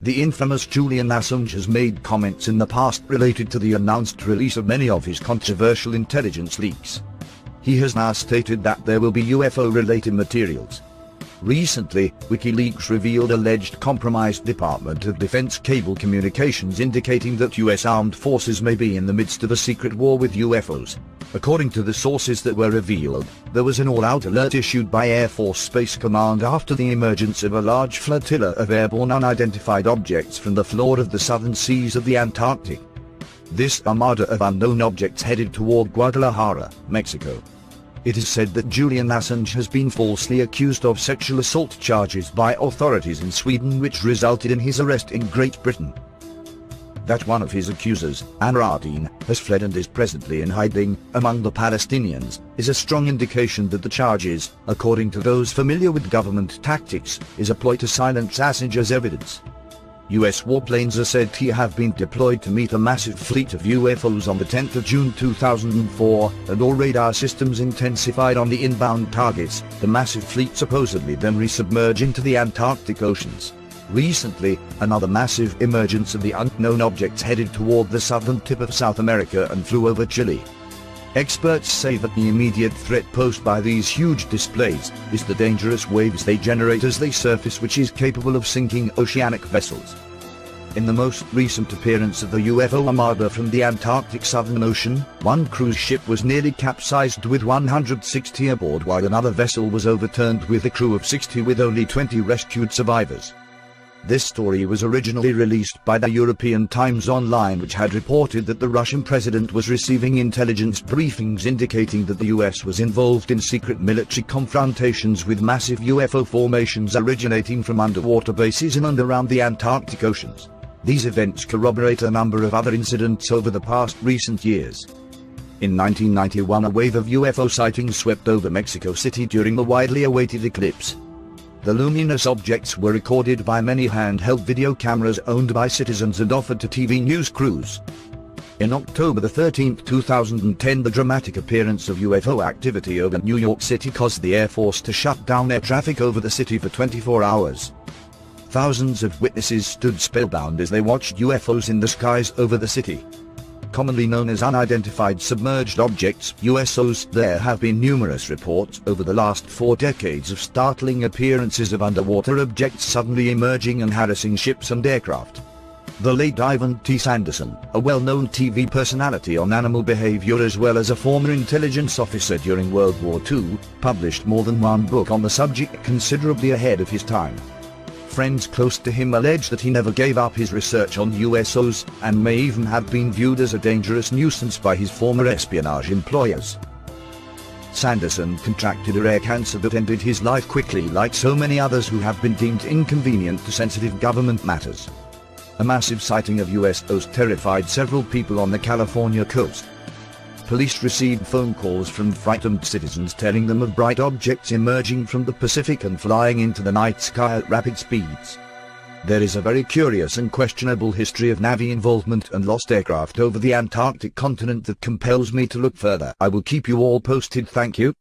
The infamous Julian Assange has made comments in the past related to the announced release of many of his controversial intelligence leaks. He has now stated that there will be UFO-related materials. Recently, Wikileaks revealed alleged compromised Department of Defense cable communications indicating that US armed forces may be in the midst of a secret war with UFOs. According to the sources that were revealed, there was an all-out alert issued by Air Force Space Command after the emergence of a large flotilla of airborne unidentified objects from the floor of the southern seas of the Antarctic. This armada of unknown objects headed toward Guadalajara, Mexico. It is said that Julian Assange has been falsely accused of sexual assault charges by authorities in Sweden, which resulted in his arrest in Great Britain. That one of his accusers, Anradine, has fled and is presently in hiding among the Palestinians, is a strong indication that the charges, according to those familiar with government tactics, is a ploy to silence Assange's evidence. US warplanes are said to have been deployed to meet a massive fleet of UFOs on the 10th of June 2004, and all radar systems intensified on the inbound targets. The massive fleet supposedly then resubmerged into the Antarctic oceans. Recently, another massive emergence of the unknown objects headed toward the southern tip of South America and flew over Chile. Experts say that the immediate threat posed by these huge displays is the dangerous waves they generate as they surface, which is capable of sinking oceanic vessels. In the most recent appearance of the UFO armada from the Antarctic Southern Ocean, one cruise ship was nearly capsized with 160 aboard, while another vessel was overturned with a crew of 60 with only 20 rescued survivors. This story was originally released by the European Times Online, which had reported that the Russian president was receiving intelligence briefings indicating that the US was involved in secret military confrontations with massive UFO formations originating from underwater bases in and around the Antarctic oceans. These events corroborate a number of other incidents over the past recent years. In 1991, a wave of UFO sightings swept over Mexico City during the widely awaited eclipse. The luminous objects were recorded by many handheld video cameras owned by citizens and offered to TV news crews. In October 13, 2010, the dramatic appearance of UFO activity over New York City caused the Air Force to shut down air traffic over the city for 24 hours. Thousands of witnesses stood spellbound as they watched UFOs in the skies over the city. Commonly known as unidentified submerged objects, USOs, there have been numerous reports over the last 4 decades of startling appearances of underwater objects suddenly emerging and harassing ships and aircraft. The late Ivan T. Sanderson, a well-known TV personality on animal behavior as well as a former intelligence officer during World War II, published more than one book on the subject, considerably ahead of his time. Friends close to him allege that he never gave up his research on USOs, and may even have been viewed as a dangerous nuisance by his former espionage employers. Sanderson contracted a rare cancer that ended his life quickly, like so many others who have been deemed inconvenient to sensitive government matters. A massive sighting of USOs terrified several people on the California coast. Police received phone calls from frightened citizens telling them of bright objects emerging from the Pacific and flying into the night sky at rapid speeds. There is a very curious and questionable history of Navy involvement and lost aircraft over the Antarctic continent that compels me to look further. I will keep you all posted. Thank you.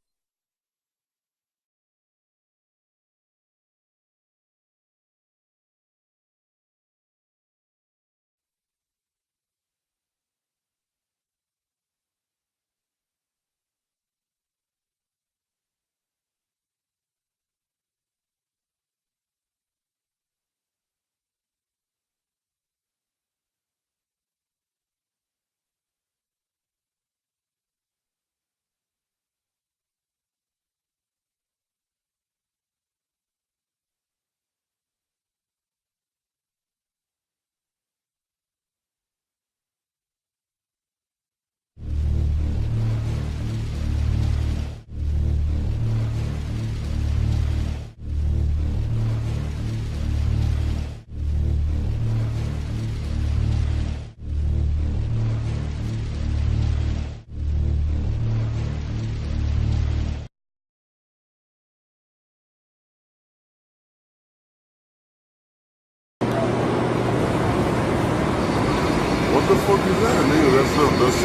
What the fuck is that, nigga? That's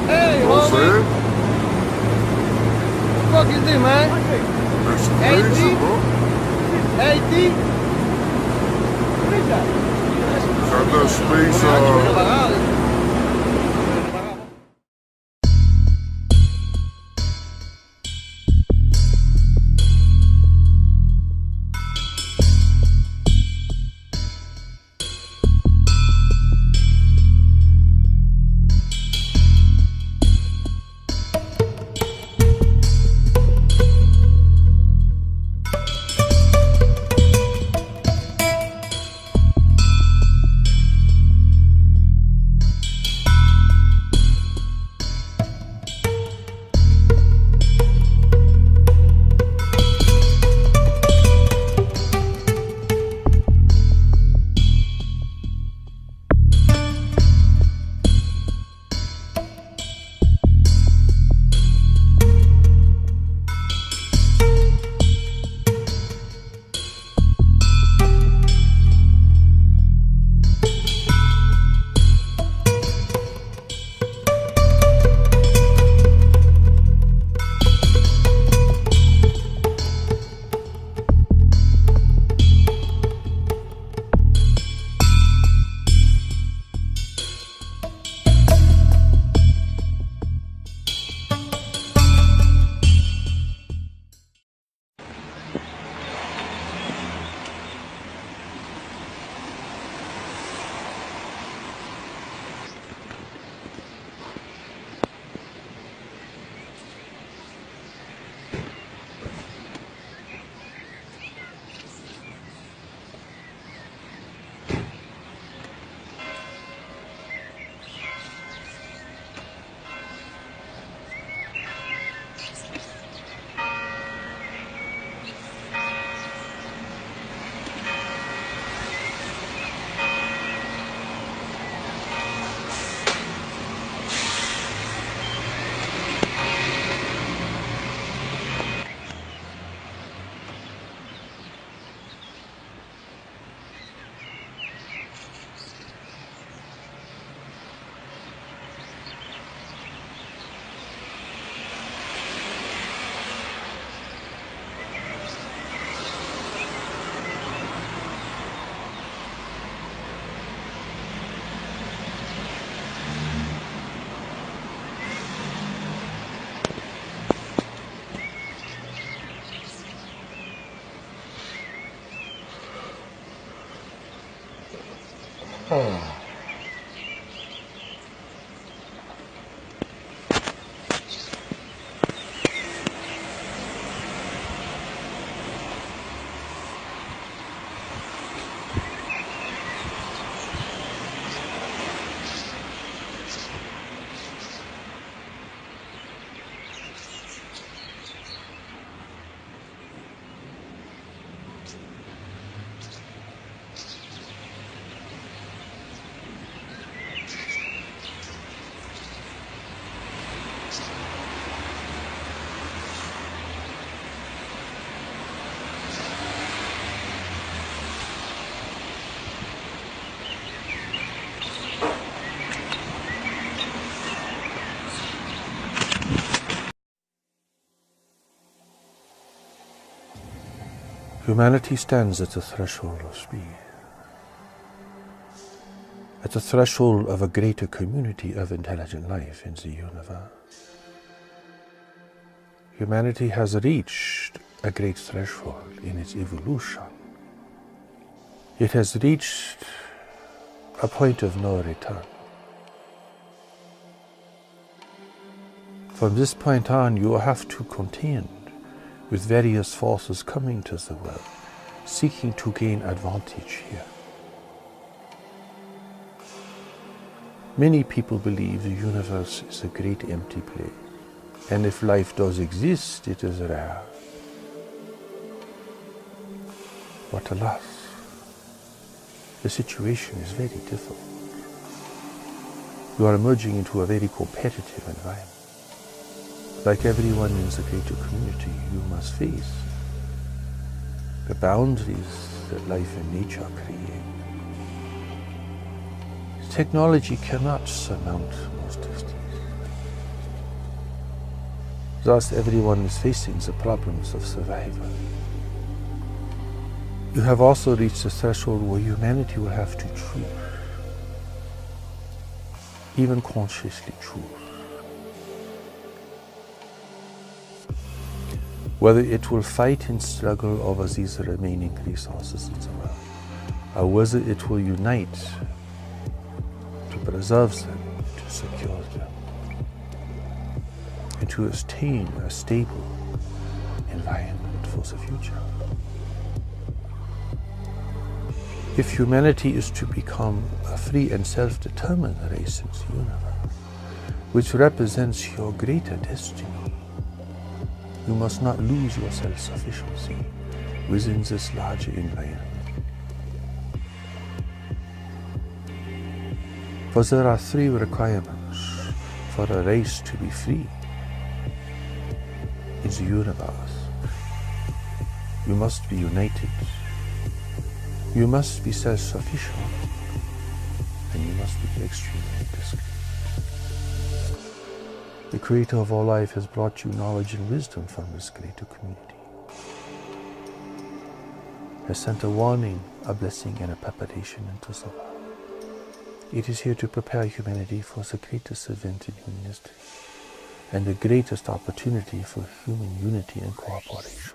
Hey, you know what I'm homie. saying? What the fuck is this, man? That's Hey, crazy, G. bro. Hey, D. What is that? Got that space, Humanity stands at the threshold of speed, at the threshold of a greater community of intelligent life in the universe. Humanity has reached a great threshold in its evolution. It has reached a point of no return. From this point on, you have to contend with various forces coming to the world, seeking to gain advantage here. Many people believe the universe is a great empty place, and if life does exist, it is rare. But alas, the situation is very difficult. You are emerging into a very competitive environment. Like everyone in the greater community, you must face the boundaries that life and nature create. Technology cannot surmount most of these. Thus, everyone is facing the problems of survival. You have also reached a threshold where humanity will have to choose, even consciously choose, whether it will fight and struggle over these remaining resources in the world, or whether it will unite to preserve them, to secure them, and to attain a stable environment for the future. If humanity is to become a free and self-determined race in the universe, which represents your greater destiny, you must not lose your self-sufficiency within this larger environment. For there are three requirements for a race to be free in the universe. You must be united, you must be self-sufficient, and you must be extremely discreet. The Creator of all life has brought you knowledge and wisdom from this greater community, has sent a warning, a blessing, and a preparation into the world. It is here to prepare humanity for the greatest event in human history and the greatest opportunity for human unity and cooperation.